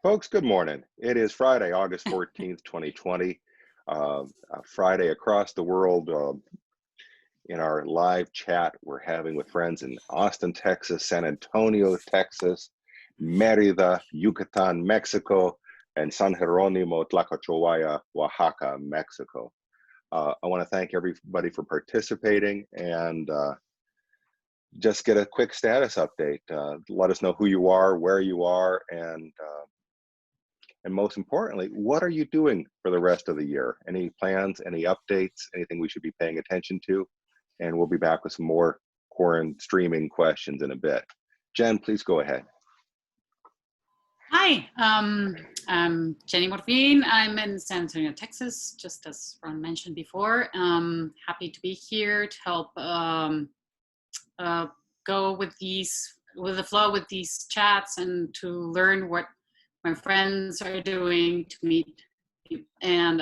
Folks, good morning. It is Friday, August 14th, 2020. Friday across the world. In our live chat we're having with friends in Austin, Texas, San Antonio, Texas, Mérida, Yucatan, Mexico, and San Jerónimo Tlacochahuaya, Oaxaca, Mexico. I want to thank everybody for participating and just get a quick status update. Let us know who you are, where you are, and most importantly, what are you doing for the rest of the year? Any plans, any updates, anything we should be paying attention to? And we'll be back with some more quarantine streaming questions in a bit. Jen, please go ahead. Hi, I'm Jenny Morfin. I'm in San Antonio, Texas, just as Ron mentioned before. Happy to be here to help go with the flow with these chats and to learn what my friends are doing, to meet and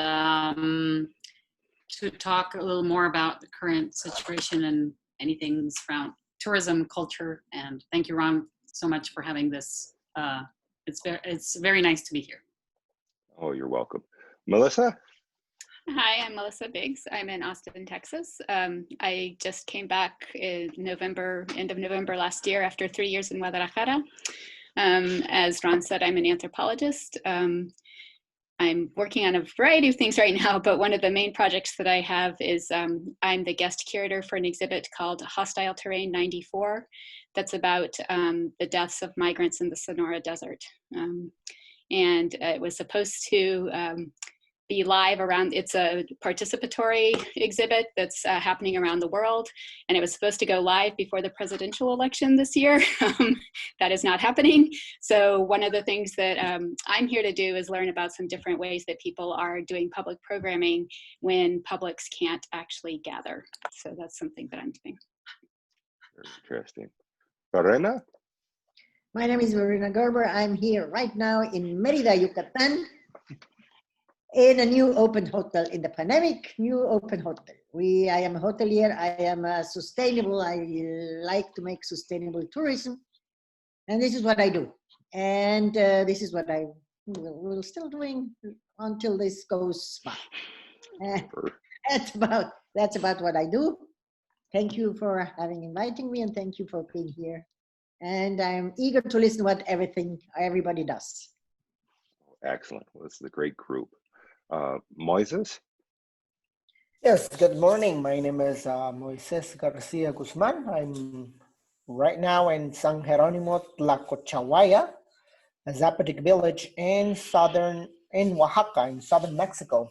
to talk a little more about the current situation and anything around tourism, culture. And thank you, Ron, so much for having this. It's very nice to be here. Oh, you're welcome. Melissa? Hi, I'm Melissa Biggs. I'm in Austin, Texas. I just came back in November, end of November last year after 3 years in Guadalajara. As Ron said, I'm an anthropologist. I'm working on a variety of things right now, but one of the main projects that I have is I'm the guest curator for an exhibit called Hostile Terrain 94 that's about the deaths of migrants in the Sonora Desert. And it was supposed to be live around, it's a participatory exhibit that's happening around the world, and it was supposed to go live before the presidential election this year. That is not happening. So one of the things that I'm here to do is learn about some different ways that people are doing public programming when publics can't actually gather. So that's something that I'm doing. Very interesting. Verena? My name is Verena Gerber. I'm here right now in Mérida, Yucatan, in a new open hotel in the pandemic, new open hotel. I am a hotelier, I am sustainable, I like to make sustainable tourism. And this is what I do. And this is what I will still doing until this goes by. That's about what I do. Thank you for inviting me, and thank you for being here. And I'm eager to listen to what everybody does. Excellent. Well, this is a great group. Moises? Yes, good morning. My name is Moises Garcia Guzman. I'm right now in San Jerónimo Tlacochahuaya, a Zapotec village in Oaxaca, in southern Mexico.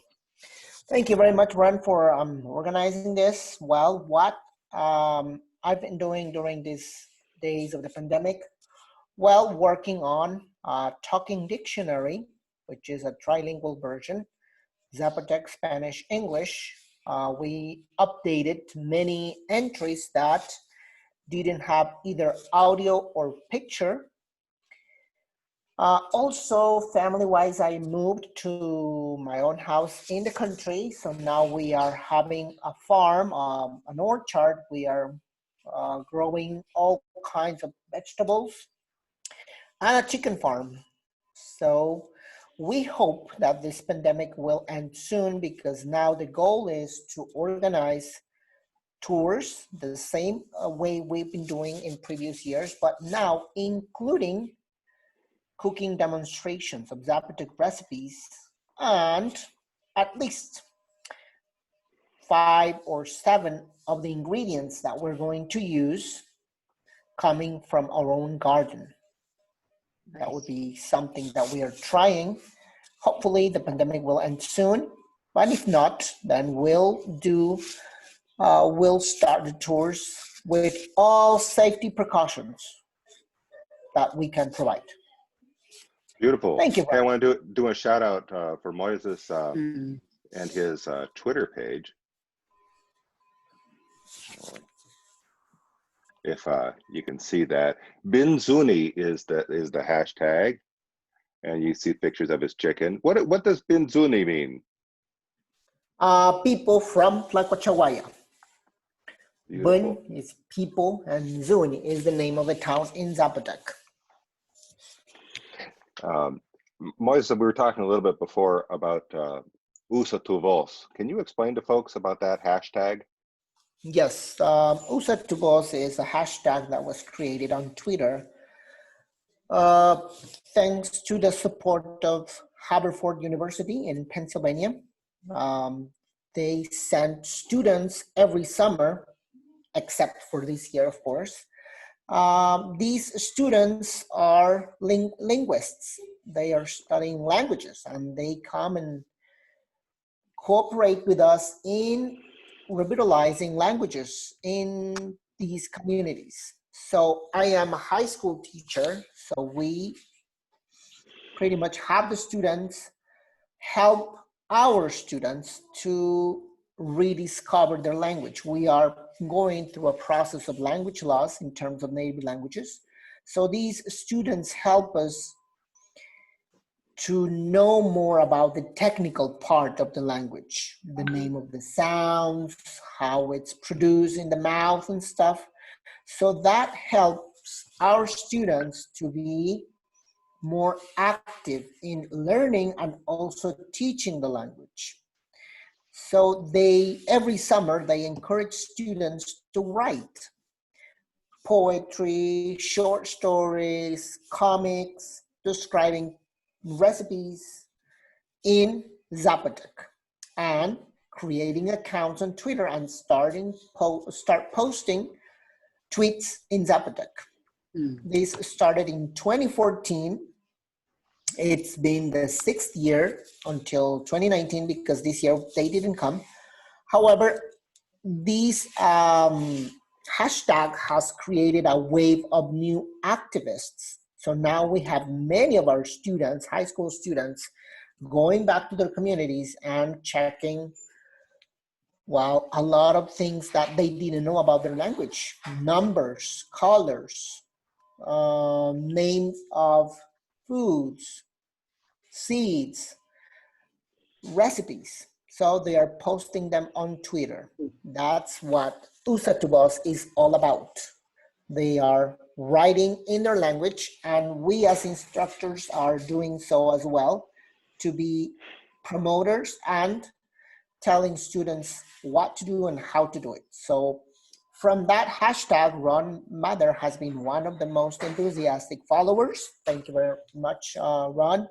Thank you very much, Ron, for organizing this. Well, what I've been doing during these days of the pandemic, well, working on Talking Dictionary, which is a trilingual version, Zapotec, Spanish, English. We updated many entries that didn't have either audio or picture. Also, family-wise, I moved to my own house in the country. So now we are having a farm, an orchard. We are growing all kinds of vegetables and a chicken farm. So we hope that this pandemic will end soon, because now the goal is to organize tours the same way we've been doing in previous years, but now including cooking demonstrations of Zapotec recipes and at least 5 or 7 of the ingredients that we're going to use coming from our own garden. That would be something that we are trying. Hopefully the pandemic will end soon, but if not, then we'll start the tours with all safety precautions that we can provide. Beautiful. Thank you. Hey, I want to do a shout out for Moises and his Twitter page. If you can see that, Binzuni is the hashtag, and you see pictures of his chicken. What does Binzuni mean? People from Tlacochahuaya. Beautiful. Bun is people, and Zuni is the name of a town in Zapotec. Moises, we were talking a little bit before about usa tu voz. Can you explain to folks about that hashtag? Yes, Usa tu Voz is a hashtag that was created on Twitter uh, thanks to the support of Haverford University in Pennsylvania. Um, they sent students every summer, except for this year, of course. These students are linguists. They are studying languages, and they come and cooperate with us in revitalizing languages in these communities. So I am a high school teacher, so we pretty much have the students help our students to rediscover their language. We are going through a process of language loss in terms of native languages. So these students help us to know more about the technical part of the language, the name of the sounds, how it's produced in the mouth and stuff. So that helps our students to be more active in learning and also teaching the language. So every summer, they encourage students to write poetry, short stories, comics, describing recipes in Zapotec and creating accounts on Twitter and start posting tweets in Zapotec. This started in 2014. It's been the 6th year until 2019 because this year they didn't come. However, this hashtag has created a wave of new activists. So now we have many of our students, high school students, going back to their communities and checking, well, a lot of things that they didn't know about their language, numbers, colors, names of foods, seeds, recipes. So they are posting them on Twitter. That's what Usa tu Voz is all about. They are writing in their language, and we as instructors are doing so as well to be promoters and telling students what to do and how to do it. So from that hashtag, Ron Mather has been one of the most enthusiastic followers. Thank you very much, Ron.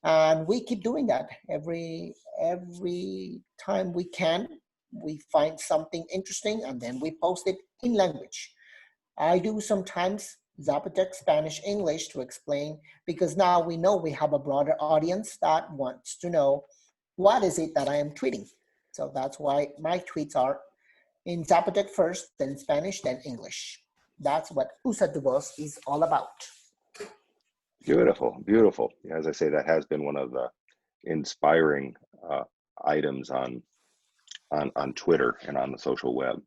And we keep doing that every time we can. We find something interesting and then we post it in language. I do sometimes Zapotec, Spanish, English to explain, because now we know we have a broader audience that wants to know what is it that I am tweeting. So that's why my tweets are in Zapotec first, then Spanish, then English. That's what Usa tu Voz is all about. Beautiful, beautiful. As I say, that has been one of the inspiring items on Twitter and on the social web.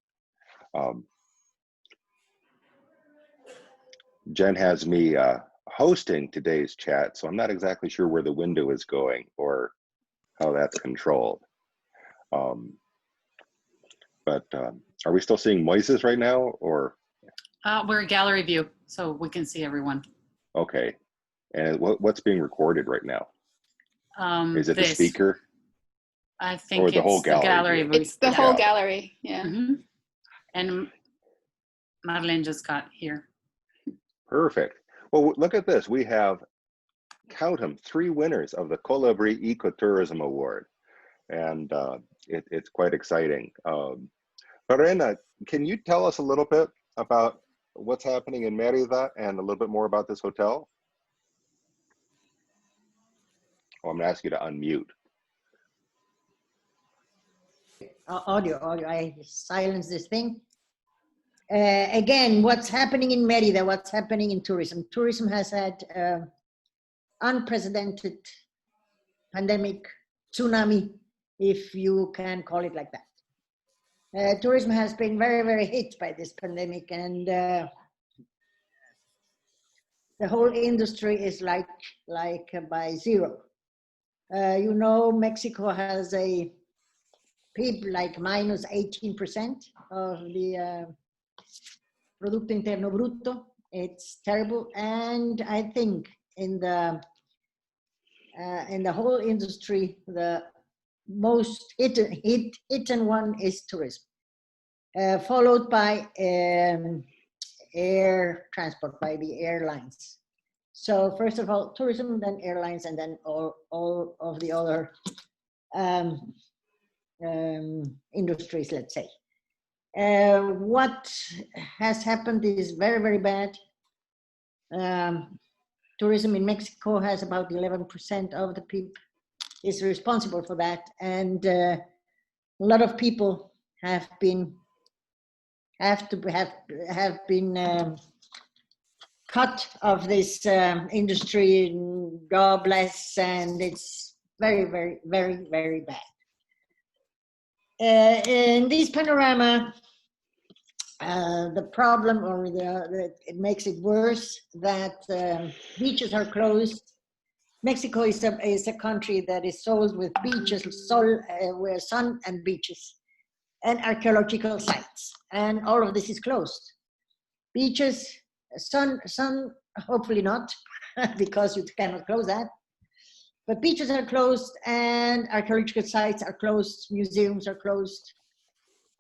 Jen has me hosting today's chat, so I'm not exactly sure where the window is going or how that's controlled. But are we still seeing Moises right now, or? We're a gallery view, so we can see everyone. Okay. And what's being recorded right now? Is it the speaker? I think or the whole gallery view. It's the whole gallery, yeah. Mm-hmm. And Marlene just got here. Perfect. Well, look at this. We have, count them, 3 winners of the Colibri Ecotourism Award. And it's quite exciting. Verena, can you tell us a little bit about what's happening in Mérida and a little bit more about this hotel? Oh, I'm going to ask you to unmute. Audio, I silence this thing. Again, what's happening in Mérida, what's happening in tourism. Tourism has had unprecedented pandemic, tsunami, if you can call it like that. Tourism has been very, very hit by this pandemic, and the whole industry is like by zero. You know, Mexico has a PIB like minus 18% of the Producto Interno Bruto. It's terrible. And I think in the in the whole industry, the most hidden one is tourism, followed by air transport, by the airlines. So first of all, tourism, then airlines, and then all of the other industries, let's say. What has happened is very, very bad. Tourism in Mexico has about 11% of the people is responsible for that, and a lot of people have been cut of this industry, jobless, and it's very, very, very, very bad. In this panorama, the problem, or it makes it worse, that beaches are closed. Mexico is a country that is sold with beaches, where sun and beaches, and archaeological sites, and all of this is closed. Beaches, sun, hopefully not, because you cannot close that. But beaches are closed, and archaeological sites are closed, museums are closed,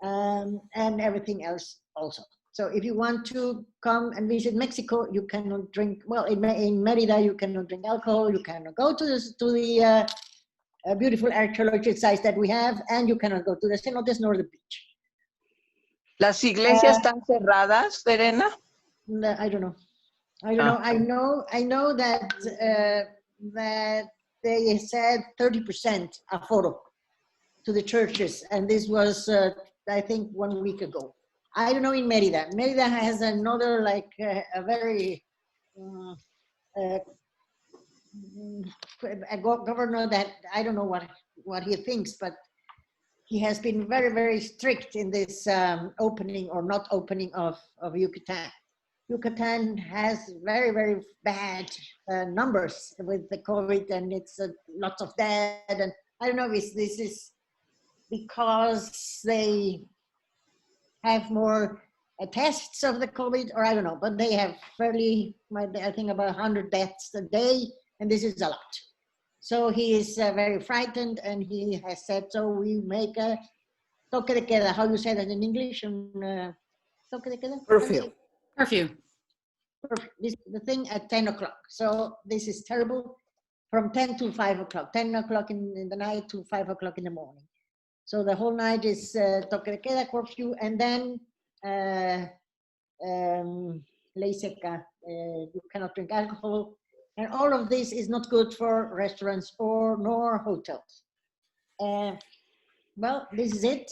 and everything else also. So if you want to come and visit Mexico, you cannot drink, well, in Mérida, you cannot drink alcohol, you cannot go to the beautiful archaeological sites that we have, and you cannot go to the cenotes nor the beach. ¿Las iglesias están cerradas, Verena? I don't know. I don't know. I know that that they said 30% aforo to the churches, and this was I think 1 week ago. I don't know in Mérida. Mérida has another, like a very a governor that I don't know what he thinks, but he has been very, very strict in this opening or not opening of Yucatan. Yucatan has very, very bad numbers with the COVID, and it's lots of dead. And I don't know if this is because they have more tests of the COVID, or I don't know, but they have fairly, I think, about 100 deaths a day, and this is a lot. So he is very frightened, and he has said, so we make a toque de queda. How you say that in English? Toque de queda? Curfew. Curfew. This is the thing at 10 o'clock. So this is terrible, from 10 to 5 o'clock, 10 o'clock in the night to 5 o'clock in the morning. So the whole night is toque de queda, curfew, and then ley seca, you cannot drink alcohol. And all of this is not good for restaurants nor hotels. Well, this is it.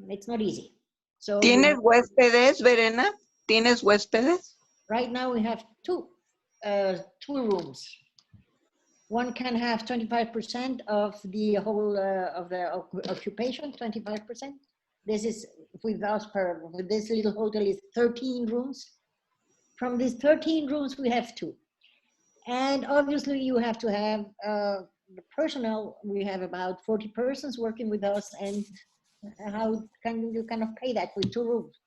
It's not easy. So ¿Tienes huéspedes, Verena? ¿Tienes huéspedes? Right now we have two rooms. One can have 25% of the whole of the occupation, 25%. This is with us with this little hotel is 13 rooms. From these 13 rooms, we have two. And obviously you have to have the personnel. We have about 40 persons working with us, and how can you kind of pay that with two rooms?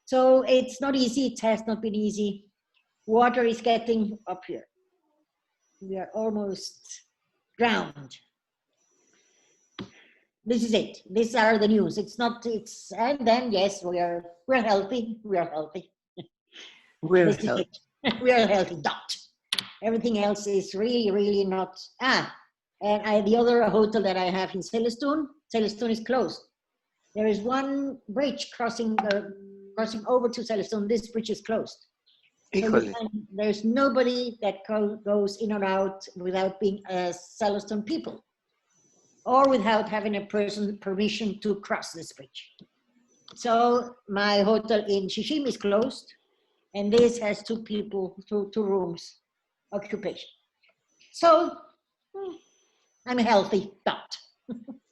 So it's not easy, it has not been easy. Water is getting up here. We are almost drowned. This is it. These are the news. And then yes, we're healthy. We are healthy. We're healthy. We are healthy. Dot. Everything else is really, really not. And the other hotel that I have in Celestún is closed. There is one bridge crossing over to Celestún. This bridge is closed. So there's nobody that goes in or out without being a Celestún people, or without having a person permission to cross this bridge. So my hotel in Xixim is closed, and this has two rooms occupation. So I'm healthy, dot.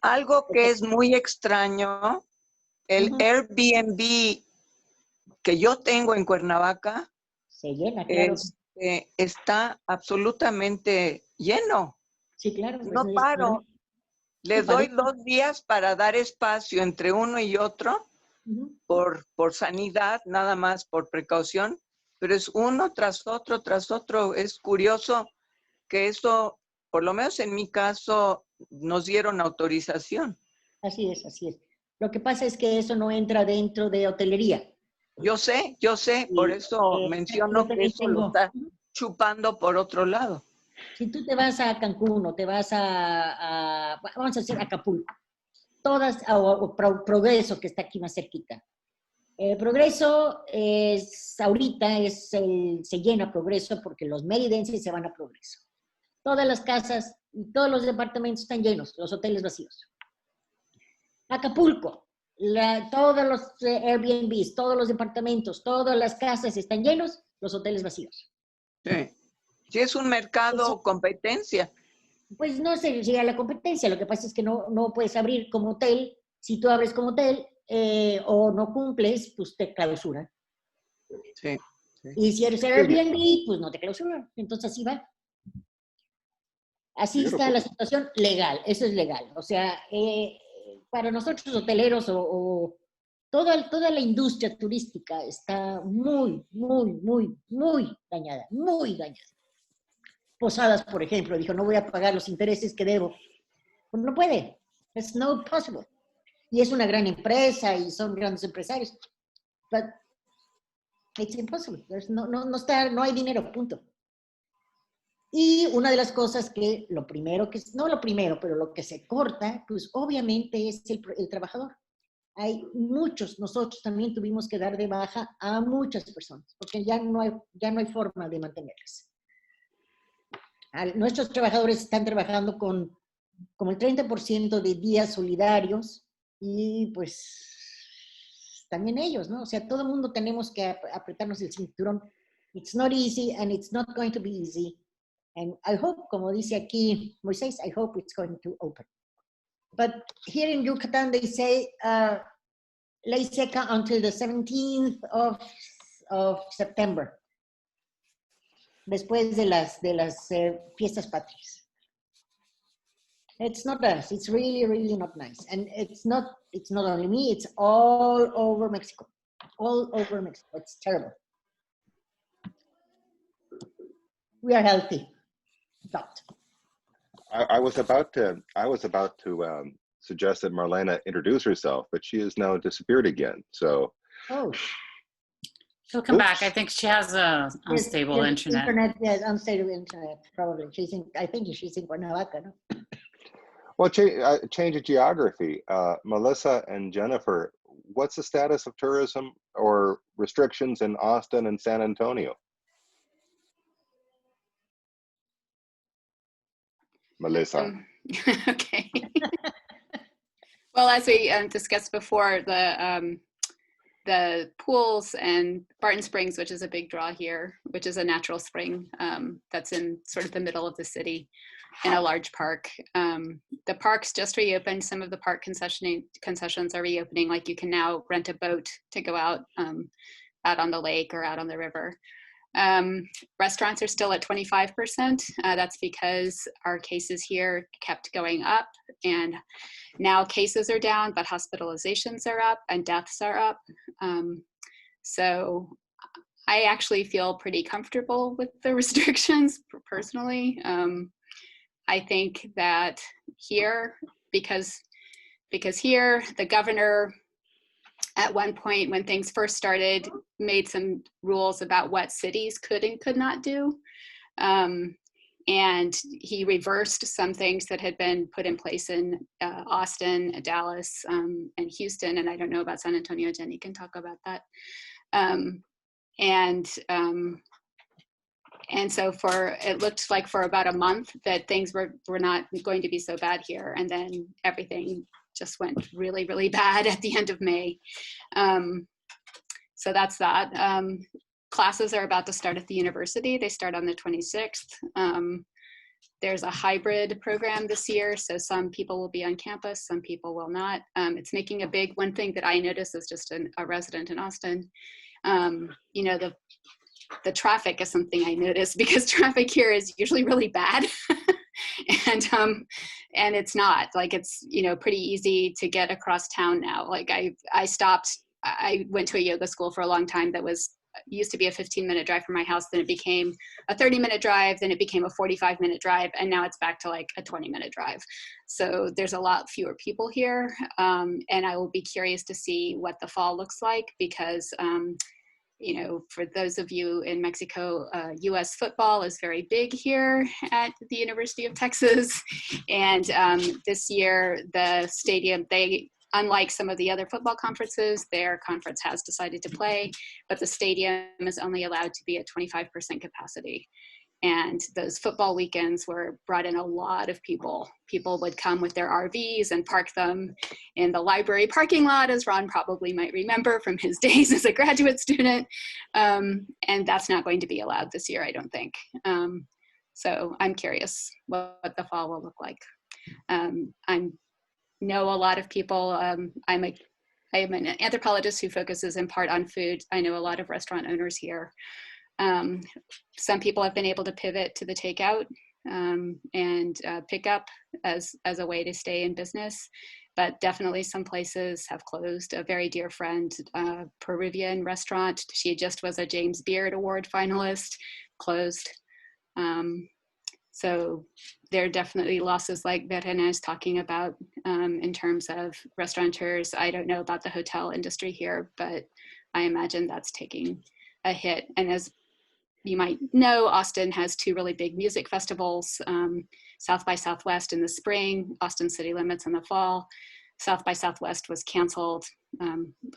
Algo que es muy extraño, el Airbnb que yo tengo en Cuernavaca se llena, claro. Está absolutamente lleno. Sí, claro. No paro. Les doy 2 días para dar espacio entre uno y otro por sanidad, nada más por precaución. pero es uno tras otro, tras otro. Es curioso que eso, por lo menos en mi caso, nos dieron autorización. Así es, así es. Lo que pasa es que eso no entra dentro de hotelería. Yo sé, por Y, eso yo menciono que también eso lo está chupando por otro lado. Si tú te vas a Cancún o te vas vamos a hacer Acapulco, todas, o Progreso, que está aquí más cerquita. Progreso se llena Progreso porque los meridenses se van a Progreso. Todas las casas y todos los departamentos están llenos, los hoteles vacíos. Acapulco, todos los Airbnbs, todos los departamentos, todas las casas están llenos, los hoteles vacíos. Sí. Si es un mercado competencia. Pues no se llega a la competencia, lo que pasa es que no puedes abrir como hotel. Si tú abres como hotel o no cumples, pues te clausuran. Sí, sí. Y si eres Airbnb, pues no te clausuran. Entonces así va. Así está la situación legal, eso es legal. O sea, para nosotros hoteleros o toda la industria turística está muy, muy, muy, muy dañada, muy dañada. Posadas, por ejemplo, dijo, no voy a pagar los intereses que debo. Pues no puede. It's not possible. Y es una gran empresa y son grandes empresarios. But it's impossible. No hay dinero, punto. Y una de las cosas que lo que se corta, pues obviamente es el trabajador. Hay muchos, nosotros también tuvimos que dar de baja a muchas personas, porque ya no hay forma de mantenerlas. Nuestros trabajadores están trabajando con como el 30% de días solidarios y pues también ellos, ¿no? O sea, todo el mundo tenemos que apretarnos el cinturón. It's not easy and it's not going to be easy. And I hope, como dice aquí Moises, I hope it's going to open. But here in Yucatan, they say ley seca until the 17th of September. Después de las fiestas patrias. It's not nice. It's really, really not nice. And it's not only me, it's all over Mexico. All over Mexico. It's terrible. We are healthy. But. I was about to suggest that Marlene introduce herself, but she has now disappeared again. So. Oh. She'll come back. I think she has a unstable internet. Yes, unstable internet, probably. I think she's in Cuernavaca, no? Well, change of geography. Melissa and Jennifer, what's the status of tourism or restrictions in Austin and San Antonio? Melissa. Okay. Well, as we discussed before, the pools and Barton Springs, which is a big draw here, which is a natural spring that's in sort of the middle of the city in a large park. The parks just reopened. Some of the park concessions are reopening. Like you can now rent a boat to go out on the lake or out on the river. Restaurants are still at 25%. That's because our cases here kept going up, and now cases are down, but hospitalizations are up and deaths are up. So I actually feel pretty comfortable with the restrictions personally. I think that here, because here the governor at one point when things first started made some rules about what cities could and could not do. And he reversed some things that had been put in place in Austin, Dallas, and Houston. And I don't know about San Antonio. Jenny can talk about that. And so it looked like for about a month that things were not going to be so bad here. And then everything just went really, really bad at the end of May. So that's that. Classes are about to start at the university. They start on the 26th. There's a hybrid program this year, so some people will be on campus, some people will not. It's making one thing that I noticed as just a resident in Austin. You know, the traffic is something I noticed because traffic here is usually really bad. And it's not like it's, you know, pretty easy to get across town now. Like I went to a yoga school for a long time that was used to be a 15-minute drive from my house, then it became a 30-minute drive, then it became a 45-minute drive, and now it's back to like a 20-minute drive. So there's a lot fewer people here, and I will be curious to see what the fall looks like, because you know, for those of you in Mexico, US football is very big here at the University of Texas. And this year, the stadium, unlike some of the other football conferences, their conference has decided to play, but the stadium is only allowed to be at 25% capacity. And those football weekends brought in a lot of people. People would come with their RVs and park them in the library parking lot, as Ron probably might remember from his days as a graduate student. And that's not going to be allowed this year, I don't think. So I'm curious what the fall will look like. I know a lot of people. I am an anthropologist who focuses in part on food. I know a lot of restaurant owners here. Some people have been able to pivot to the takeout and pick up as a way to stay in business, but definitely some places have closed. A very dear friend, Peruvian restaurant, she just was a James Beard Award finalist, closed. So there are definitely losses like Verena is talking about in terms of restaurateurs. I don't know about the hotel industry here, but I imagine that's taking a hit. And as you might know, Austin has two really big music festivals, South by Southwest in the spring, Austin City Limits in the fall. South by Southwest was canceled,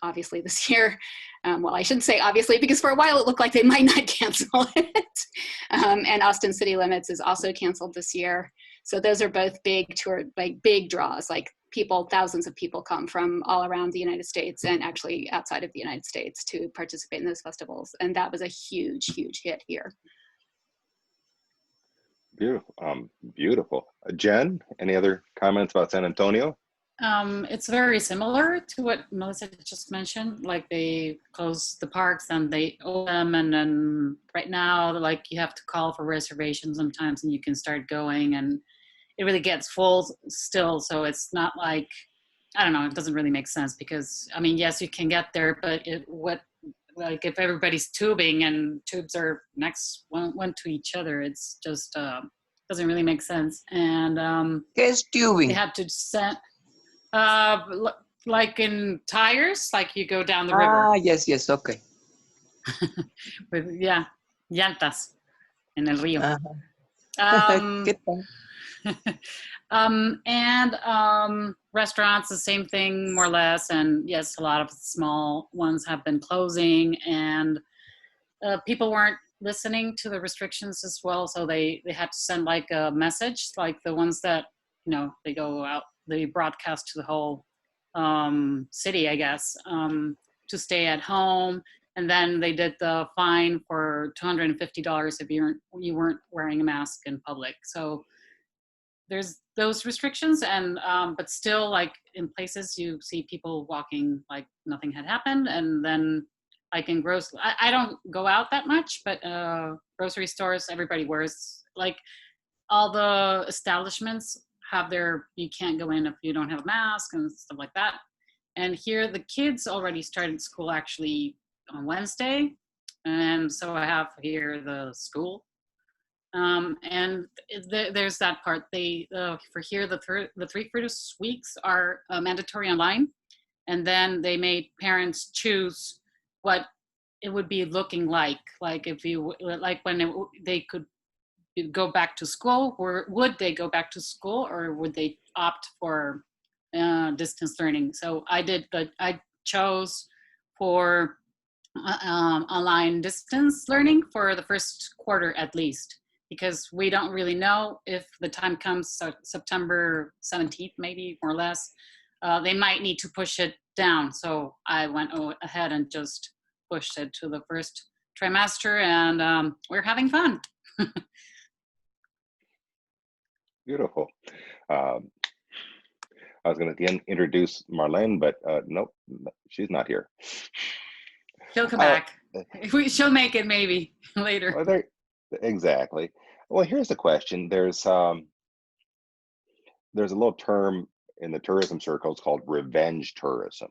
obviously this year. Well, I shouldn't say obviously, because for a while it looked like they might not cancel it. And Austin City Limits is also canceled this year. So those are both big tour, like big draws, like people, thousands of people come from all around the United States and actually outside of the United States to participate in those festivals. And that was a huge, huge hit here. Beautiful. Beautiful. Jen, any other comments about San Antonio? It's very similar to what Melissa just mentioned. Like they close the parks and they open them, and then right now, like you have to call for reservations sometimes, and you can start going, and it really gets full still. So it's not like, I don't know, it doesn't really make sense because, I mean, yes, you can get there, but like if everybody's tubing and tubes are next one to each other, it's just doesn't really make sense. And ¿Qué es tubing? they had to send. Like in tires, like you go down the river. Ah, yes, okay. With, yeah, llantas en el río. ¿Qué tal? And restaurants, the same thing, more or less. And yes, a lot of small ones have been closing, and people weren't listening to the restrictions as well. So they had to send like a message, like the ones that, you know, they go out, they broadcast to the whole city, I guess, to stay at home. And then they did the fine for $250 if you weren't wearing a mask in public. So there's those restrictions, and but still, like in places you see people walking like nothing had happened. And then like in I don't go out that much, but grocery stores, everybody wears, like all the establishments have you can't go in if you don't have a mask and stuff like that. And here the kids already started school actually on Wednesday. And so I have here the school. And there's that part. For here, the 3 first weeks are mandatory online. And then they made parents choose what it would be looking like if you, like when they could go back to school, or would they go back to school, or would they opt for distance learning? So I chose for online distance learning for the first quarter at least, because we don't really know if the time comes, so September 17th, maybe more or less, they might need to push it down. So I went ahead and just pushed it to the first trimester, and we're having fun. Beautiful. I was going to again introduce Marlene, but nope, she's not here. She'll come back. She'll make it maybe later. Well, exactly. Well, here's the question. There's a little term in the tourism circles called revenge tourism,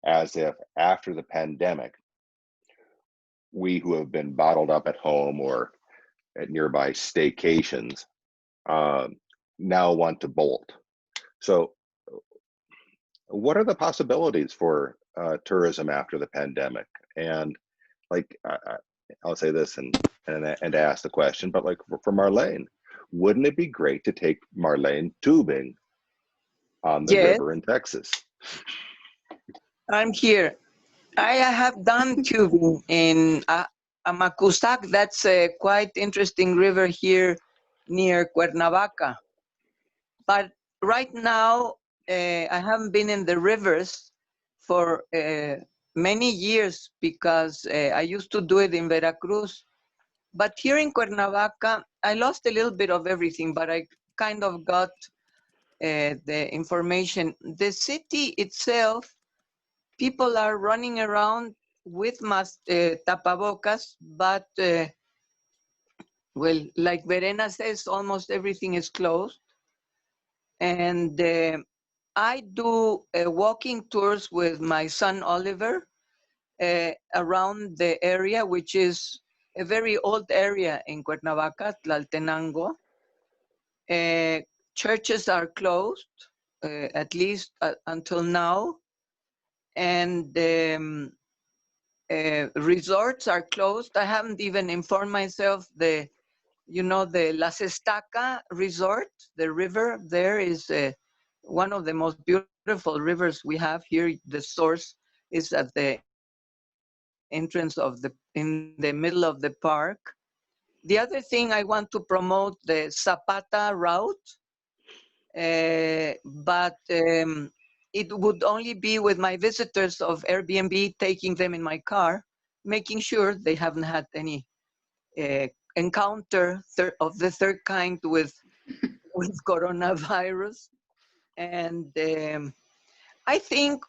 as if after the pandemic, we who have been bottled up at home or at nearby staycations now want to bolt. So what are the possibilities for tourism after the pandemic? And like, I'll say this and ask the question, but like for Marlene, wouldn't it be great to take Marlene tubing on the Yes, river in Texas? I'm here. I have done tubing in Amacuzac. That's a quite interesting river here near Cuernavaca. But right now, I haven't been in the rivers for many years because I used to do it in Veracruz. But here in Cuernavaca, I lost a little bit of everything, but I kind of got the information. The city itself, people are running around with tapabocas, but well, like Verena says, almost everything is closed. And I do walking tours with my son Oliver around the area, which is a very old area in Cuernavaca, Tlaltenango. Churches are closed, at least until now. And resorts are closed. I haven't even informed myself the La Cestaca resort, the river there is one of the most beautiful rivers we have here. The source is at the entrance in the middle of the park. The other thing, I want to promote the Zapata route, but it would only be with my visitors of Airbnb, taking them in my car, making sure they haven't had any encounter of the third kind with coronavirus. And I think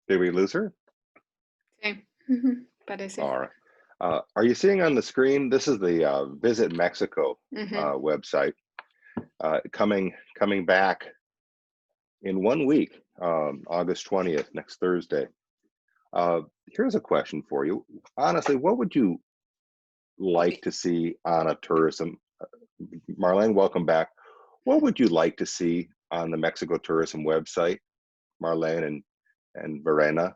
Did we lose her? Sí. Parece. All right. Are you seeing on the screen? This is the Visit Mexico website coming back in 1 week, August 20th, next Thursday. Here's a question for you. Honestly, what would you like to see on a tourism? Marlene, welcome back. What would you like to see on the Mexico tourism website, Marlene and Verena?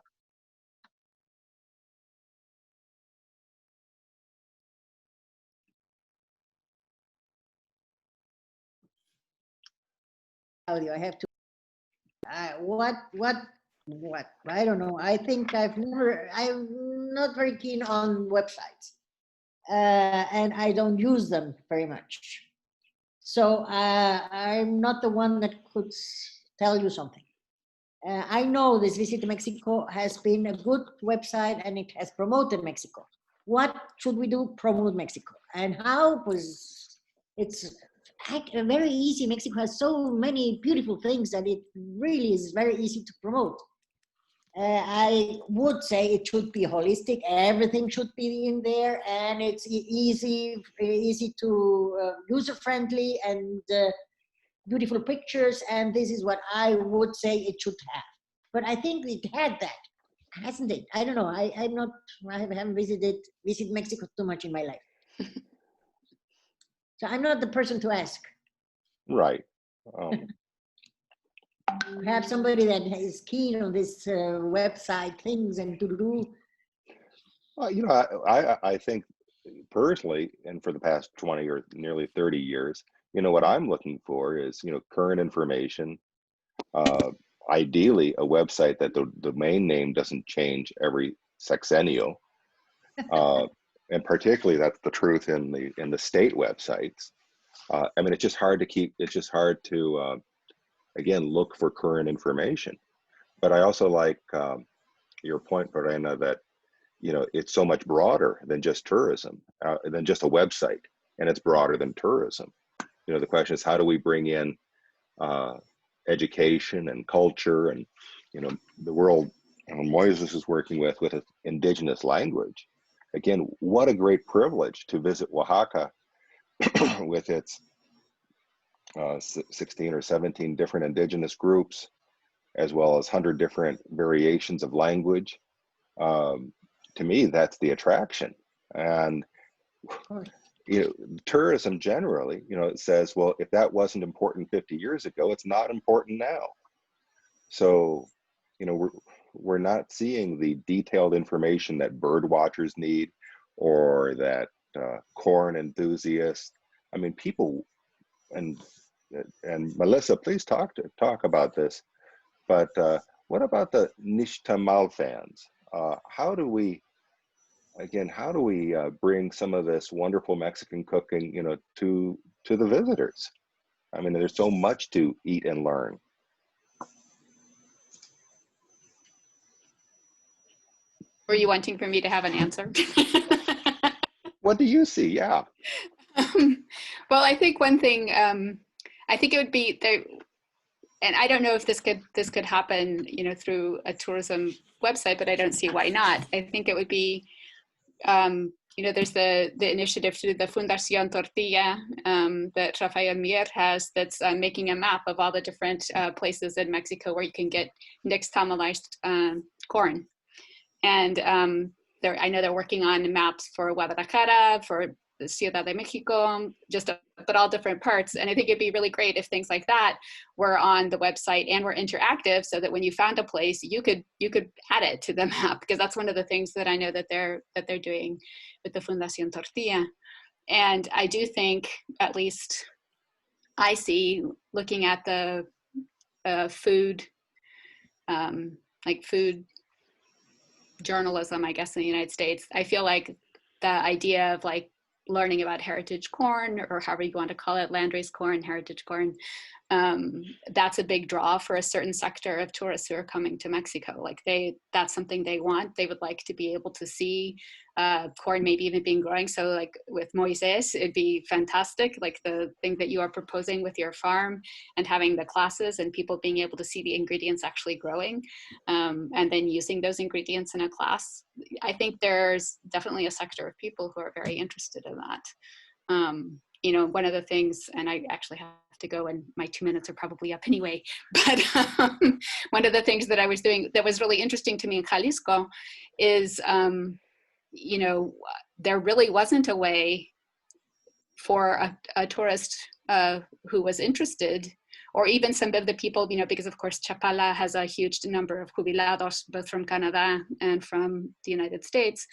I have to. What? I don't know. I think I'm not very keen on websites, and I don't use them very much. So I'm not the one that could tell you something. I know this Visit Mexico has been a good website and it has promoted Mexico. What should we do? Promote Mexico. And how? Pues it's very easy. Mexico has so many beautiful things that it really is very easy to promote. I would say it should be holistic. Everything should be in there, and it's easy to user-friendly and beautiful pictures. And this is what I would say it should have. But I think it had that, hasn't it? I don't know. I haven't visited Mexico too much in my life, so I'm not the person to ask. Right. Perhaps somebody that is keen on this website things and to do. Well, I think personally, and for the past 20 or nearly 30 years, what I'm looking for is, current information, ideally a website that the domain name doesn't change every sexennial. And particularly that's the truth in the state websites. I mean, it's just hard to again, look for current information. But I also like your point, Verena, that it's so much broader than just tourism, than just a website, and it's broader than tourism. The question is, how do we bring in education and culture and the world Moises is working with an indigenous language. Again, what a great privilege to visit Oaxaca with its 16 or 17 different indigenous groups, as well as 100 different variations of language. To me, that's the attraction. And tourism generally, it says, well, if that wasn't important 50 years ago, it's not important now. So, we're not seeing the detailed information that bird watchers need, or that corn enthusiasts. I mean, people, and Melissa, please talk about this. But what about the Nixtamal fans? How do we bring some of this wonderful Mexican cooking, to the visitors? I mean, there's so much to eat and learn. Were you wanting for me to have an answer? What do you see? Yeah. Well, I think one thing, I think it would be there, and I don't know if this could happen, through a tourism website, but I don't see why not. I think it would be, there's the initiative through the Fundación Tortilla that Rafael Mier has, that's making a map of all the different places in Mexico where you can get nixtamalized corn. And I know they're working on maps for Guadalajara, for Ciudad de Mexico, but all different parts. And I think it'd be really great if things like that were on the website and were interactive, so that when you found a place, you could add it to the map, because that's one of the things that I know that they're doing with the Fundación Tortilla. And I do think, at least I see, looking at the food, like food journalism, I guess, in the United States, I feel like the idea of like learning about heritage corn, or however you want to call it, landrace corn, heritage corn, that's a big draw for a certain sector of tourists who are coming to Mexico. Like that's something they want. They would like to be able to see corn maybe even being growing. So like with Moises, it'd be fantastic, like the thing that you are proposing with your farm, and having the classes and people being able to see the ingredients actually growing, and then using those ingredients in a class. I think there's definitely a sector of people who are very interested in that. One of the things, and I actually have to go, and my 2 minutes are probably up anyway, but one of the things that I was doing that was really interesting to me in Jalisco is, there really wasn't a way for a tourist who was interested, or even some of the people, because of course Chapala has a huge number of jubilados, both from Canada and from the United States.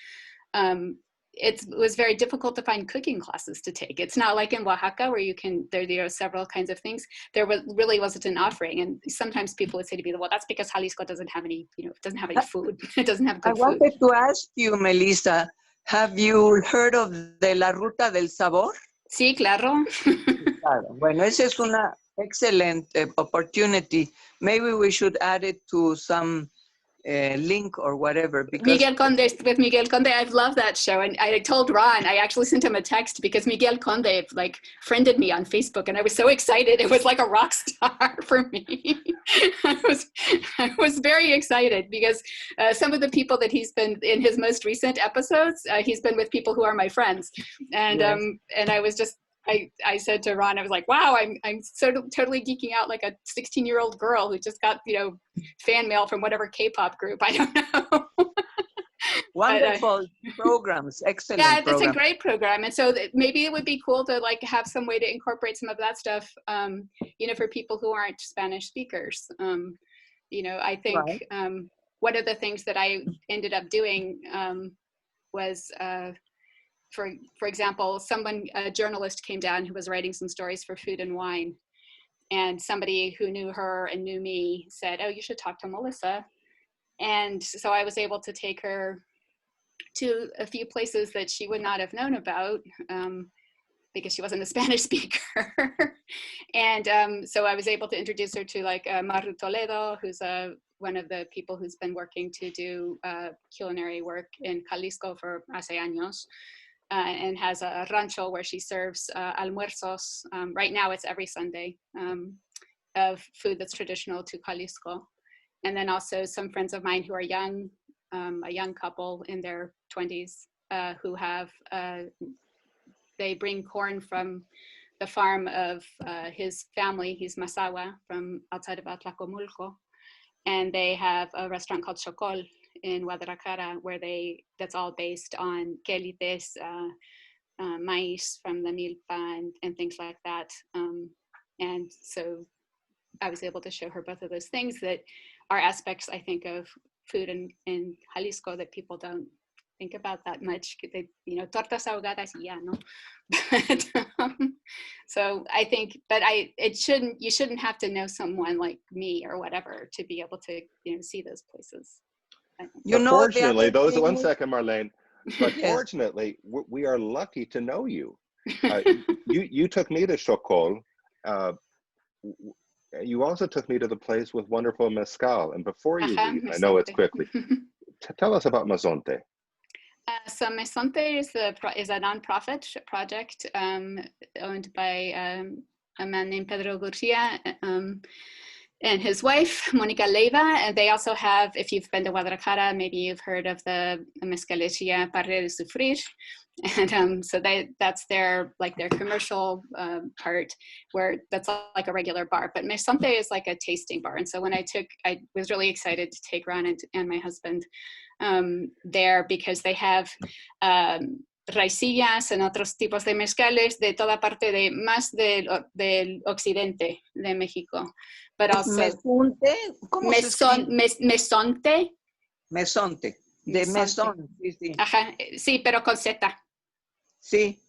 It was very difficult to find cooking classes to take. It's not like in Oaxaca where there are several kinds of things. There really wasn't an offering. And sometimes people would say to me, well, that's because Jalisco doesn't have any, it doesn't have any food. It doesn't have good food. I wanted to ask you, Melissa, have you heard of de la Ruta del Sabor? Sí, claro. Claro. Bueno, esa es una excellent opportunity. Maybe we should add it to some link or whatever. Because with Miguel Conde, I love that show. And I told Ron, I actually sent him a text, because Miguel Conde like friended me on Facebook, and I was so excited. It was like a rock star for me. I was very excited, because some of the people that he's been in his most recent episodes, he's been with people who are my friends. And yes. And I was just, I said to Ron, I was like, wow, I'm so totally geeking out like a 16-year-old girl who just got, fan mail from whatever K-pop group. I don't know. Wonderful programs, excellent. Yeah, it's program. a great program. And so maybe it would be cool to like have some way to incorporate some of that stuff, for people who aren't Spanish speakers. I think right. One of the things that I ended up doing was, for example, a journalist came down who was writing some stories for Food and Wine, and somebody who knew her and knew me said, oh, you should talk to Melissa. And so I was able to take her to a few places that she would not have known about, because she wasn't a Spanish speaker. And so I was able to introduce her to like Maru Toledo, who's one of the people who's been working to do culinary work in Jalisco for hace años. And has a rancho where she serves almuerzos. Right now it's every Sunday, of food that's traditional to Jalisco. And then also some friends of mine who are young, a young couple in their 20s, who have, they bring corn from the farm of his family. He's Masawa from outside of Atlacomulco. And they have a restaurant called Chocol in Guadalajara, where that's all based on quelites, maize from the milpa and things like that. And so I was able to show her both of those things that are aspects, I think, of food in Jalisco that people don't think about that much. They, tortas ahogadas, yeah, no. But, so I think, but you shouldn't have to know someone like me or whatever to be able to, see those places. But fortunately, thing one is- second, Marlene. But Yes. fortunately, we are lucky to know you. You took me to Chocol. You also took me to the place with wonderful mezcal. And before you leave, I know it's quickly, tell us about Mazonte. So Mesonte is a nonprofit project owned by a man named Pedro Gurria and his wife, Monica Leiva. And they also have, if you've been to Guadalajara, maybe you've heard of the Mezcaleria Parre de Sufrir. And so that's their commercial part, where that's like a regular bar. But Mesonte is like a tasting bar. And so when I was really excited to take Ron and my husband there, because they have raicillas and otros tipos de mezcales de toda parte más del occidente de México. But also Mesonte, ¿cómo se escribe? Mesonte. Mesonte, de mesón, sí, sí. Ajá, sí, pero con Z, Sí,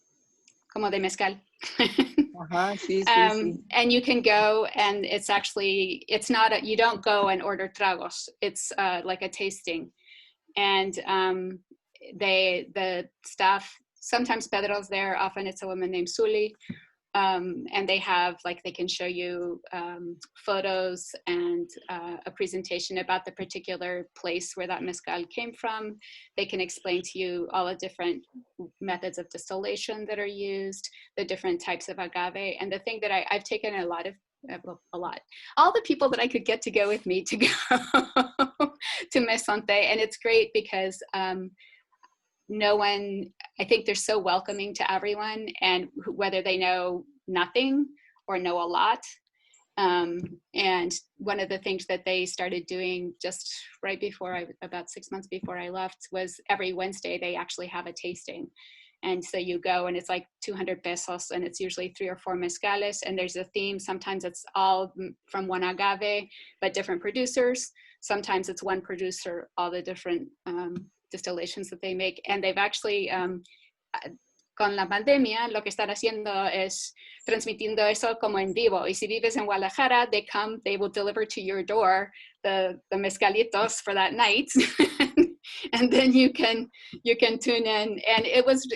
como de mezcal. ajá, sí, sí. And you can go, and it's not you don't go and order tragos. It's like a tasting. And the staff, sometimes Pedro's there, often it's a woman named Suli, and they can show you photos and a presentation about the particular place where that mezcal came from. They can explain to you all the different methods of distillation that are used, the different types of agave. And the thing that I've taken a lot, all the people that I could get to go with me to go to Mesonte. And it's great because I think they're so welcoming to everyone, and whether they know nothing or know a lot. And one of the things that they started doing just right before about 6 months before I left, was every Wednesday they actually have a tasting. And so you go, and it's like 200 pesos, and it's usually 3 or 4 mezcales, and there's a theme. Sometimes it's all from one agave, but different producers. Sometimes it's one producer, all the different distillations that they make. And they've actually, con la pandemia, lo que están haciendo es transmitiendo eso como en vivo. Y si vives en Guadalajara, they will deliver to your door the mezcalitos for that night. And then you can tune in. And it was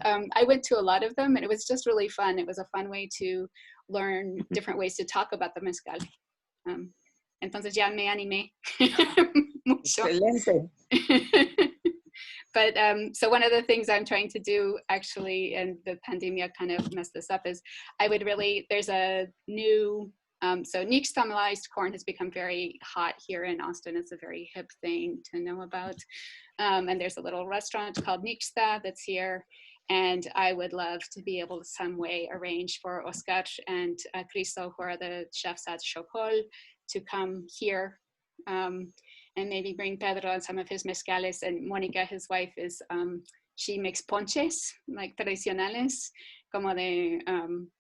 I went to a lot of them, and it was just really fun. It was a fun way to learn different ways to talk about the mezcal. Entonces ya me animé mucho. Excelente. But so one of the things I'm trying to do, actually, and the pandemic kind of messed this up, is there's a new, so nixtamalized corn has become very hot here in Austin. It's a very hip thing to know about. And there's a little restaurant called Nixta that's here. And I would love to be able to some way arrange for Oscar and Cristo, who are the chefs at Chocol, to come here. And maybe bring Pedro and some of his mezcales. And Monica, his wife, she makes ponches, like tradicionales, como de,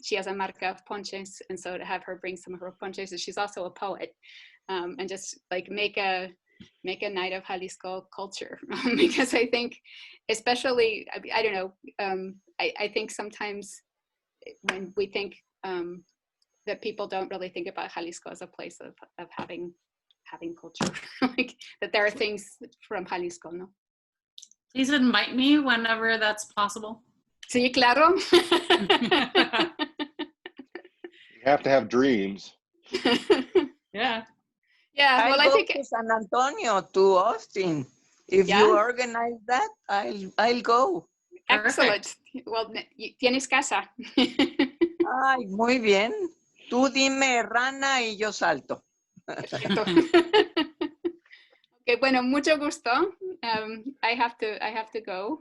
she has a marca of ponches. And so to have her bring some of her ponches, and she's also a poet, and just like make a night of Jalisco culture. Because I think, especially, I don't know, I think sometimes when we think that people don't really think about Jalisco as a place of having culture, like that there are things from Jalisco, no? Please invite me whenever that's possible. Sí, claro. You have to have dreams. Yeah. Yeah, well, I think to San Antonio, to Austin. If you organize that, I'll go. Excellent. Well, tienes casa. Ay, muy bien. Tú dime rana y yo salto. Okay, bueno, mucho gusto. I have to go,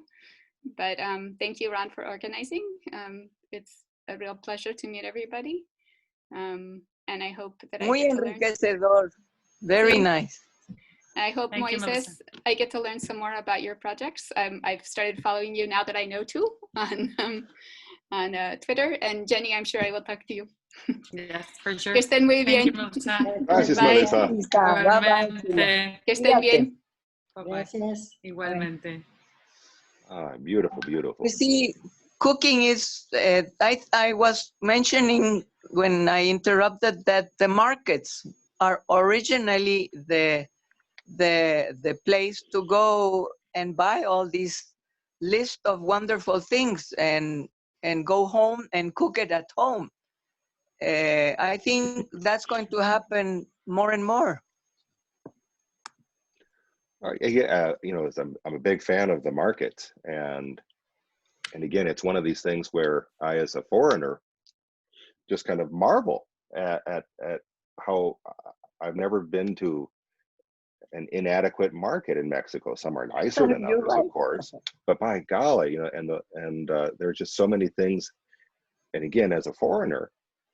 but thank you, Ron, for organizing. It's a real pleasure to meet everybody. And I hope that Muy I get to learn. enriquecedor. Very Sí. nice. I hope, Thank you, Melissa. Moises, I get to learn some more about your projects. I've started following you now that I know to on Twitter. And Jenny, I'm sure I will talk to you. Yes, for sure. Que estén muy Thank you, bien. Melissa. Gracias, Bye. Melissa. Igualmente. Que estén bien. Bye-bye. Gracias. Igualmente. Beautiful, beautiful. You see, cooking is, I was mentioning when I interrupted that the markets are originally the place to go and buy all these list of wonderful things and go home and cook it at home. I think that's going to happen more and more. You know, I'm a big fan of the markets, and again, it's one of these things where I, as a foreigner, just kind of marvel at how I've never been to an inadequate market in Mexico. Some are nicer than You're others, right. of course, but by golly, you know, and there's just so many things. And again, as a foreigner,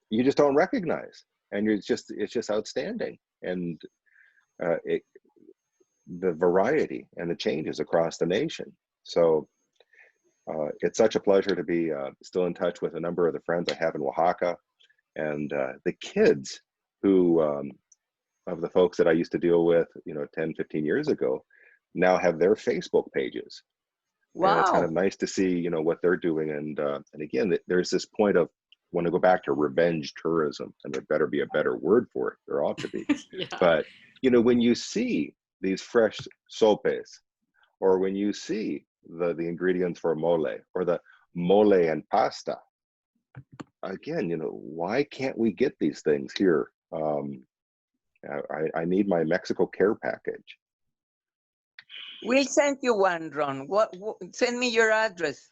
you just don't recognize, and it's just outstanding, and the variety and the changes across the nation. So it's such a pleasure to be still in touch with a number of the friends I have in Oaxaca, and the kids who of the folks that I used to deal with, you know, 10, 15 years ago, now have their Facebook pages. Wow. And it's kind of nice to see, you know, what they're doing. And again, there's this point of, want to go back to revenge tourism, and there better be a better word for it. There ought to be. Yeah. But, you know, when you see these fresh sopes, or when you see the ingredients for mole, or the mole and pasta, again, you know, why can't we get these things here? I need my Mexico care package. We'll send you one, Ron. Send me your address.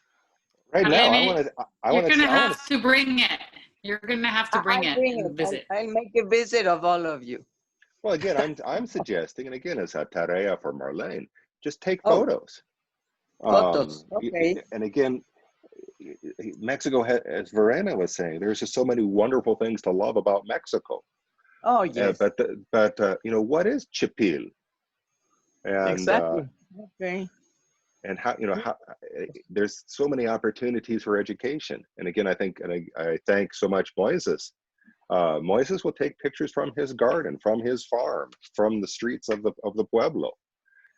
Right now, Marlene, you're gonna have to bring it. You're gonna have to bring it and visit. I'll make a visit of all of you. Well, again, I'm suggesting, and again, as a tarea for Marlene, just take photos. Photos, okay. And again, Mexico, as Verena was saying, there's just so many wonderful things to love about Mexico. Oh, yes. But you know, what is chipil? And, exactly. Okay. And how, you know, there's so many opportunities for education. And again, I think, and I thank so much Moises. Moises will take pictures from his garden, from his farm, from the streets of the pueblo.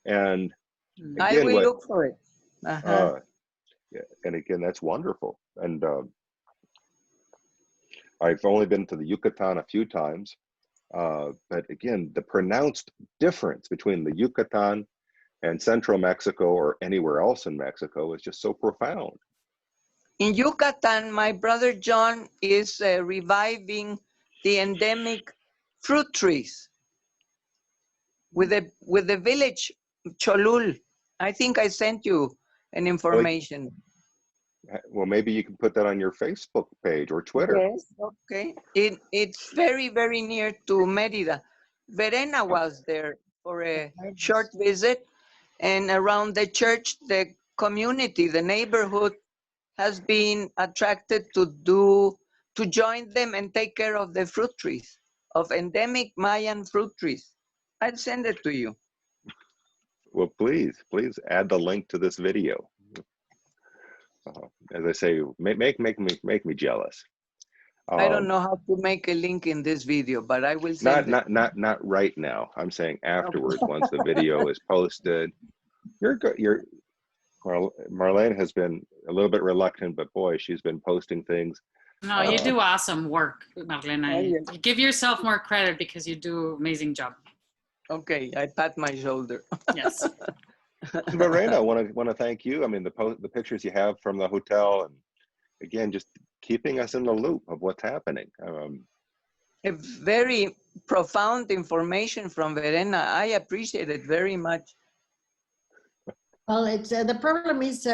And again, I will look for it. And again, that's wonderful. And I've only been to the Yucatan a few times, but again, the pronounced difference between the Yucatan and central Mexico or anywhere else in Mexico is just so profound. In Yucatan, my brother John is reviving the endemic fruit trees with the village Cholul. I think I sent you an information. Well, maybe you can put that on your Facebook page or Twitter. Yes, okay. It's very, very near to Mérida. Verena was there for a short visit, and around the church, the community, the neighborhood has been attracted to join them and take care of the fruit trees, of endemic Mayan fruit trees. I'll send it to you. Well, please add the link to this video. As I say, make me jealous. I don't know how to make a link in this video, but I will send it. Not right now. I'm saying afterwards, once the video is posted. Marlene has been a little bit reluctant, but boy, she's been posting things. No, you do awesome work, Marlene. You give yourself more credit because you do amazing job. Okay, I pat my shoulder. Yes. Verena, I want to thank you. I mean, the pictures you have from the hotel, and again, just keeping us in the loop of what's happening. A very profound information from Verena. I appreciate it very much. Well, it's the problem is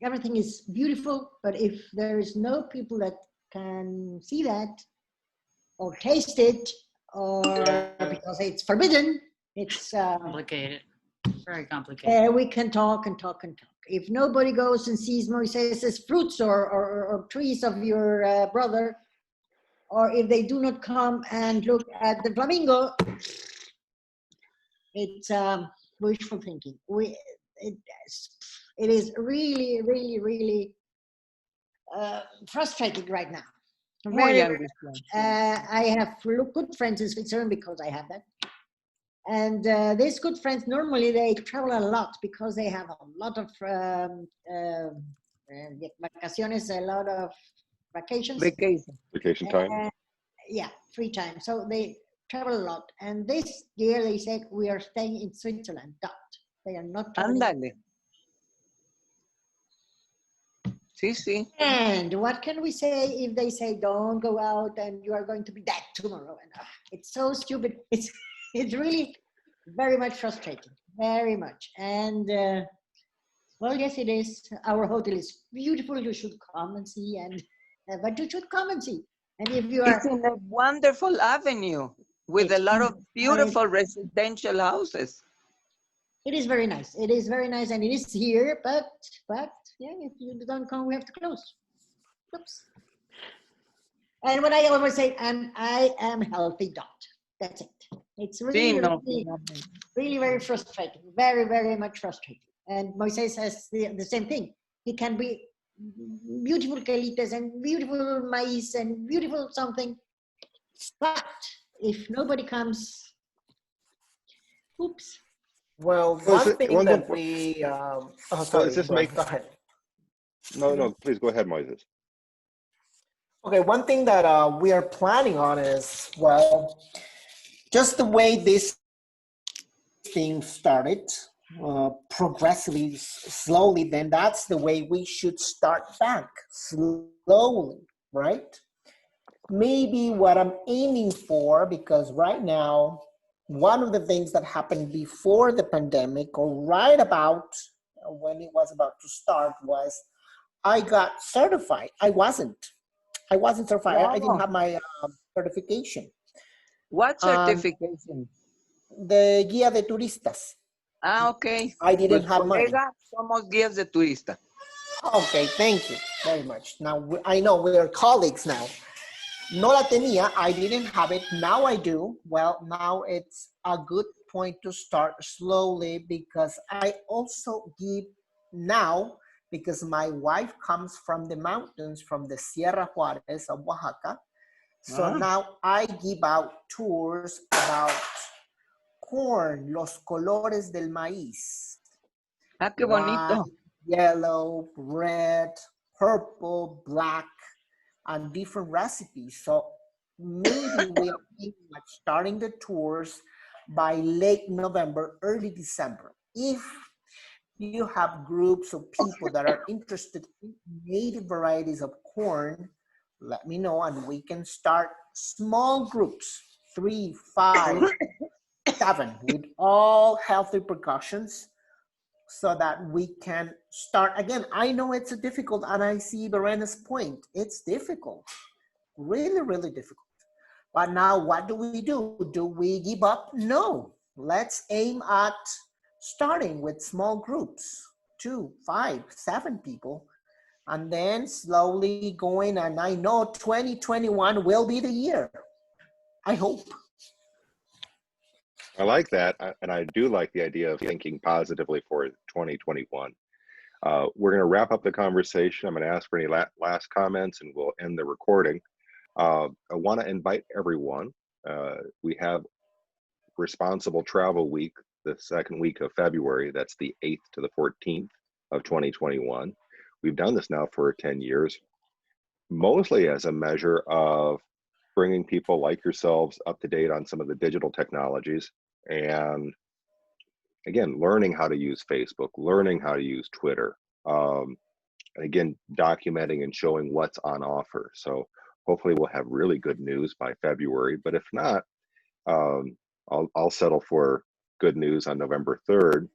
everything is beautiful, but if there is no people that can see that or taste it, or because it's forbidden, it's Complicated. Very complicated. We can talk and talk and talk. If nobody goes and sees Moises's fruits or trees of your brother, or if they do not come and look at the flamingo, it's wishful thinking. It is really, really, really frustrating right now. Muy Very, angustiante. I have good friends in Switzerland because I have that. And these good friends, normally they travel a lot because they have a lot of vacaciones, a lot of vacations. Vacation time. Yeah, free time. So they travel a lot. And this year they said, we are staying in Switzerland. They are not traveling. Ándale. Sí, sí. And what can we say if they say, don't go out and you are going to be dead tomorrow? And it's so stupid. It's really very much frustrating, very much. And well, yes, it is. Our hotel is beautiful. You should come and see. And but you should come and see. And if you are, It's in a wonderful avenue with a lot of beautiful residential houses. it is very nice. It is very nice, and it is here. But yeah, if you don't come, we have to close. Oops. And what I always say, I am healthy. That's it. It's really, Sí, no. really very frustrating. Very, very much frustrating. And Moises has the same thing. He can be beautiful quelites and beautiful maize and beautiful something. But if nobody comes, oops. Well, Well, one thing that well, we, sorry, does this Brian, make? go ahead. No, please go ahead, Moises. Okay, one thing that we are planning on is, well, just the way this thing started, progressively, slowly, then that's the way we should start back, slowly, right? Maybe what I'm aiming for, because right now, one of the things that happened before the pandemic, or right about when it was about to start, was I got certified. I wasn't certified. I didn't have my certification. What certification? The guía de turistas. Ah, okay. I didn't Pues, have money. colega, somos guías de turista. Okay, thank you very much. Now, I know we are colleagues now. No la tenía, I didn't have it, now I do. Well, now it's a good point to start slowly because I also give now, because my wife comes from the mountains, from the Sierra Juarez of Oaxaca. So now I give out tours about corn, los colores del maíz. Ah, qué bonito. White, yellow, red, purple, black, and different recipes. So maybe we are thinking of starting the tours by late November, early December. If you have groups of people that are interested in native varieties of corn, let me know and we can start small groups, 3, 5, 7, with all health repercussions, so that we can start again. I know it's difficult, and I see Verena's point. It's difficult, really, really difficult. But now what do? Do we give up? No. Let's aim at starting with small groups, 2, 5, 7 people, and then slowly going. And I know 2021 will be the year. I hope. I like that, and I do like the idea of thinking positively for 2021. We're going to wrap up the conversation. I'm going to ask for any last comments, and we'll end the recording. I want to invite everyone. We have Responsible Travel Week, the second week of February. That's the 8th to the 14th of 2021. We've done this now for 10 years, mostly as a measure of bringing people like yourselves up to date on some of the digital technologies, and again, learning how to use Facebook, learning how to use Twitter, and again, documenting and showing what's on offer. So hopefully we'll have really good news by February, but if not, I'll settle for good news on November 3rd,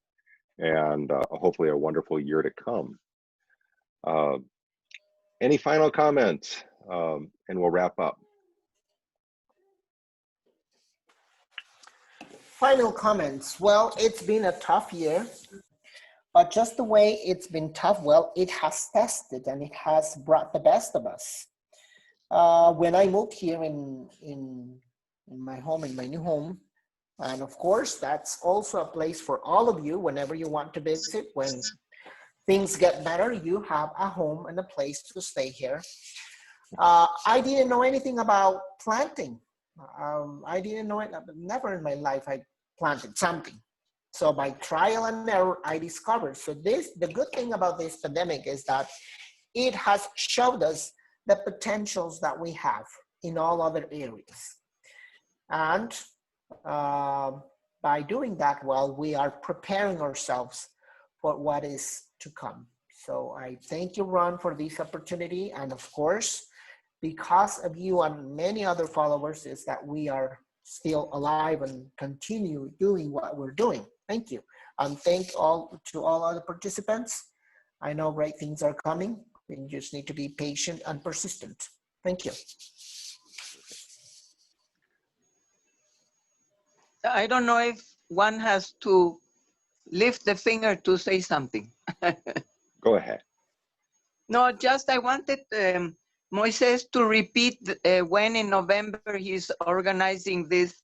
and hopefully a wonderful year to come. Any final comments? And we'll wrap up. Final comments. Well, it's been a tough year, but just the way it's been tough, well, it has tested and it has brought the best of us. When I moved here in my home, in my new home, and of course, that's also a place for all of you whenever you want to visit. When things get better, you have a home and a place to stay here. I didn't know anything about planting. I didn't know it, never in my life I planted something. So by trial and error, I discovered. So the good thing about this pandemic is that it has showed us the potentials that we have in all other areas. And by doing that, well, we are preparing ourselves for what is to come. So I thank you, Ron, for this opportunity. And of course, because of you and many other followers, is that we are still alive and continue doing what we're doing. Thank you. And thank all to all other participants. I know great things are coming. We just need to be patient and persistent. Thank you. I don't know if one has to lift the finger to say something. Go ahead. No, just I wanted Moises to repeat when in November he's organizing this,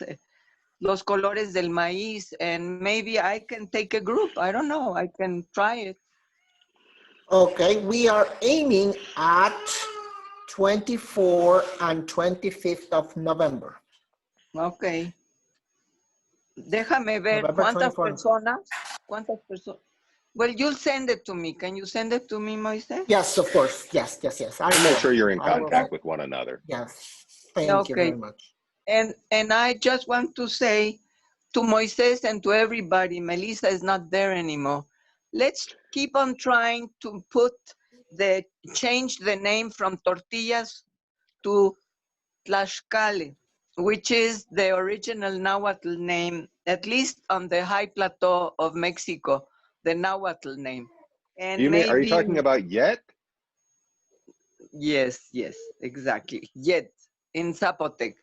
Los Colores del Maíz, and maybe I can take a group. I don't know, I can try it. Okay, we are aiming at 24 and 25th of November. Okay. Déjame ver November cuántas 24. personas. Well, you'll send it to me. Can you send it to me, Moises? Yes, of course. Yes. I And make sure you're in I will. contact with one another. Yes. Thank you very much. And I just want to say to Moises and to everybody, Melissa is not there anymore. Let's keep on trying to change the name from tortillas to Tlaxcale, which is the original Nahuatl name, at least on the high plateau of Mexico, the Nahuatl name. And Are you talking about Yet? Yes, exactly. Yet in Zapotec.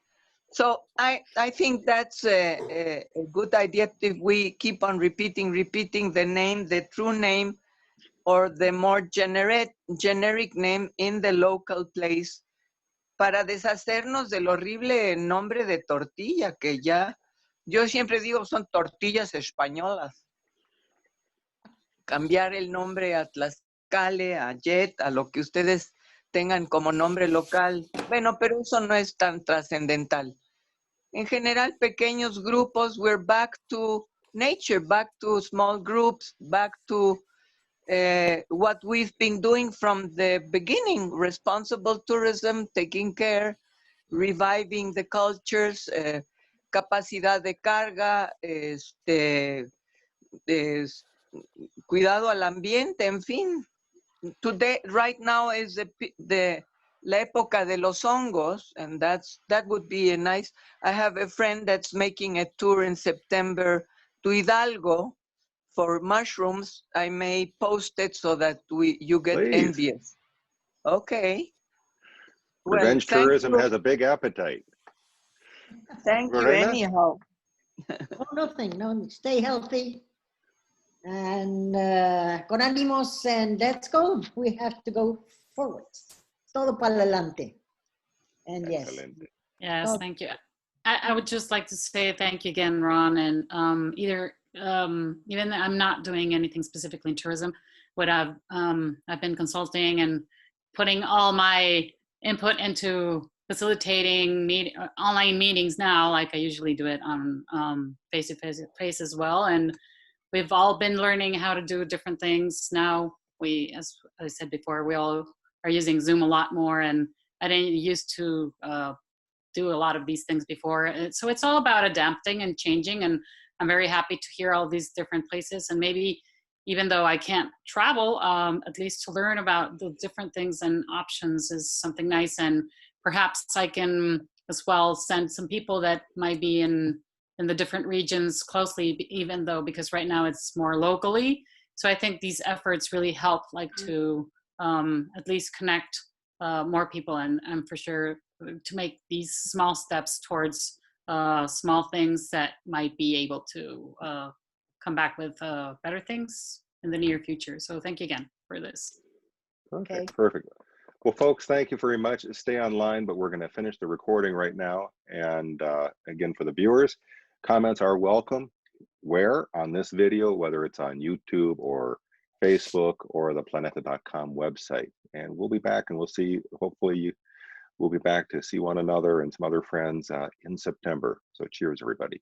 So I think that's a good idea if we keep on repeating the name, the true name, or the more generic name in the local place, para deshacernos del horrible nombre de tortilla, que ya, yo siempre digo, son tortillas españolas. Cambiar el nombre a Tlaxcale, a Yet, a lo que ustedes tengan como nombre local. Bueno, pero eso no es tan trascendental. En general, pequeños grupos, we're back to nature, back to small groups, back to what we've been doing from the beginning, responsible tourism, taking care, reviving the cultures, capacidad de carga, cuidado al ambiente, en fin. Today, right now is la época de los hongos, and that would be a nice. I have a friend that's making a tour in September to Hidalgo for mushrooms. I may post it so that you get Please. envious. Okay. Revenge tourism has a big appetite. Thank you Verena? anyhow. No, stay healthy and con ánimos, and let's go. We have to go forward. Todo para adelante. And Excellent. Yes, thank you. I would just like to say thank you again, Ron, and even though I'm not doing anything specifically in tourism, what I've been consulting and putting all my input into facilitating online meetings now, like I usually do it on face-to-face as well. And we've all been learning how to do different things. Now as I said before, we all are using Zoom a lot more, and I didn't used to do a lot of these things before. So it's all about adapting and changing, and I'm very happy to hear all these different places. And maybe even though I can't travel, at least to learn about the different things and options is something nice. And perhaps I can as well send some people that might be in the different regions closely, even though, because right now it's more locally. So I think these efforts really help, like to at least connect more people, and for sure to make these small steps towards small things that might be able to come back with better things in the near future. So thank you again for this. Okay, Okay. perfect. Well, folks, thank you very much. Stay online, but we're going to finish the recording right now. And again, for the viewers, comments are welcome. Where on this video, whether it's on YouTube or Facebook or the planeta.com website. And we'll be back and we'll see, hopefully we'll be back to see one another and some other friends in September. So cheers, everybody.